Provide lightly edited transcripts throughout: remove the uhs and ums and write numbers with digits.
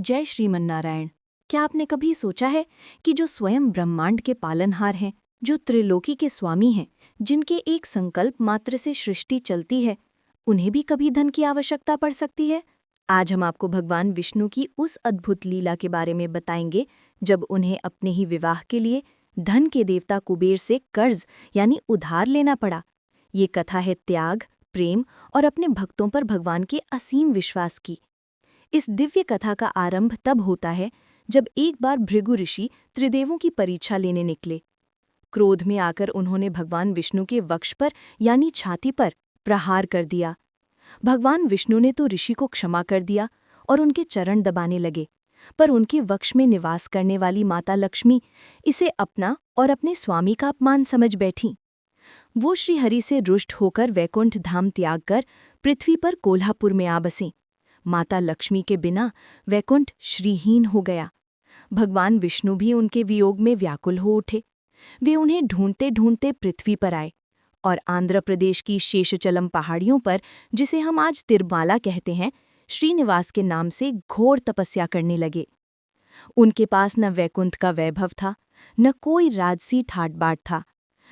जय श्रीमन्नारायण। क्या आपने कभी सोचा है कि जो स्वयं ब्रह्मांड के पालनहार हैं, जो त्रिलोकी के स्वामी हैं, जिनके एक संकल्प मात्र से सृष्टि चलती है, उन्हें भी कभी धन की आवश्यकता पड़ सकती है? आज हम आपको भगवान विष्णु की उस अद्भुत लीला के बारे में बताएंगे जब उन्हें अपने ही विवाह के लिए धन के देवता कुबेर से कर्ज यानी उधार लेना पड़ा। ये कथा है त्याग, प्रेम और अपने भक्तों पर भगवान के असीम विश्वास की। इस दिव्य कथा का आरंभ तब होता है जब एक बार भृगु ऋषि त्रिदेवों की परीक्षा लेने निकले। क्रोध में आकर उन्होंने भगवान विष्णु के वक्ष पर यानी छाती पर प्रहार कर दिया। भगवान विष्णु ने तो ऋषि को क्षमा कर दिया और उनके चरण दबाने लगे, पर उनके वक्ष में निवास करने वाली माता लक्ष्मी इसे अपना और अपने स्वामी का अपमान समझ बैठीं। वो श्रीहरि से रुष्ट होकर वैकुंठ धाम त्याग कर पृथ्वी पर कोल्हापुर में आ बसीं। माता लक्ष्मी के बिना वैकुंठ श्रीहीन हो गया। भगवान विष्णु भी उनके वियोग में व्याकुल हो उठे। वे उन्हें ढूंढते ढूंढते पृथ्वी पर आए और आंध्र प्रदेश की शेषचलम पहाड़ियों पर, जिसे हम आज तिरमाला कहते हैं, श्रीनिवास के नाम से घोर तपस्या करने लगे। उनके पास न वैकुंठ का वैभव था, न कोई राजसी ठाट-बाट था।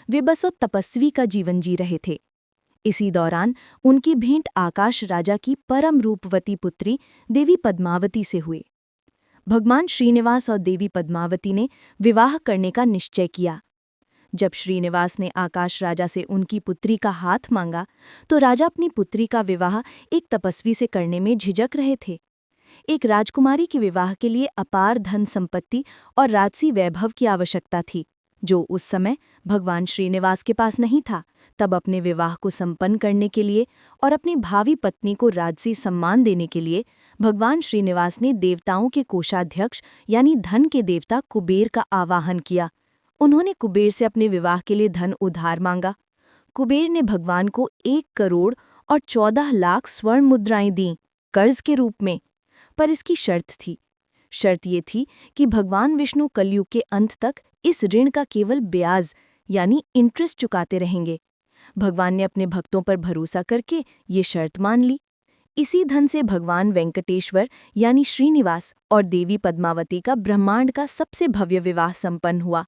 वे बस तपस्वी का जीवन जी रहे थे। इसी दौरान उनकी भेंट आकाश राजा की परम रूपवती पुत्री देवी पद्मावती से हुई। भगवान श्रीनिवास और देवी पद्मावती ने विवाह करने का निश्चय किया। जब श्रीनिवास ने आकाश राजा से उनकी पुत्री का हाथ मांगा, तो राजा अपनी पुत्री का विवाह एक तपस्वी से करने में झिझक रहे थे। एक राजकुमारी के विवाह के लिए अपार धन संपत्ति और राजसी वैभव की आवश्यकता थी, जो उस समय भगवान श्रीनिवास के पास नहीं था। तब अपने विवाह को संपन्न करने के लिए और अपनी भावी पत्नी को राजसी सम्मान देने के लिए भगवान श्रीनिवास ने देवताओं के कोषाध्यक्ष यानी धन के देवता कुबेर का आवाहन किया। उन्होंने कुबेर से अपने विवाह के लिए धन उधार मांगा। कुबेर ने भगवान को 1 करोड़ और 14 लाख स्वर्ण मुद्राएं दीं कर्ज के रूप में, पर इसकी शर्त थी। शर्त ये थी कि भगवान विष्णु कलयुग के अंत तक इस ऋण का केवल ब्याज यानी इंटरेस्ट चुकाते रहेंगे। भगवान ने अपने भक्तों पर भरोसा करके ये शर्त मान ली। इसी धन से भगवान वेंकटेश्वर यानी श्रीनिवास और देवी पद्मावती का ब्रह्मांड का सबसे भव्य विवाह संपन्न हुआ।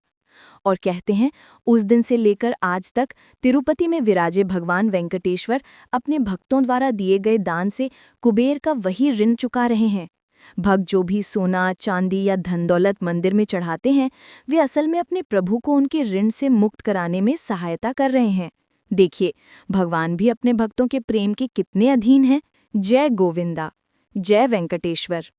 और कहते हैं, उस दिन से लेकर आज तक तिरुपति में विराजे भगवान वेंकटेश्वर अपने भक्तों द्वारा दिए गए दान से कुबेर का वही ऋण चुका रहे हैं। भक्त जो भी सोना, चांदी या धन दौलत मंदिर में चढ़ाते हैं, वे असल में अपने प्रभु को उनके ऋण से मुक्त कराने में सहायता कर रहे हैं। देखिए, भगवान भी अपने भक्तों के प्रेम के कितने अधीन हैं। जय गोविंदा, जय वेंकटेश्वर।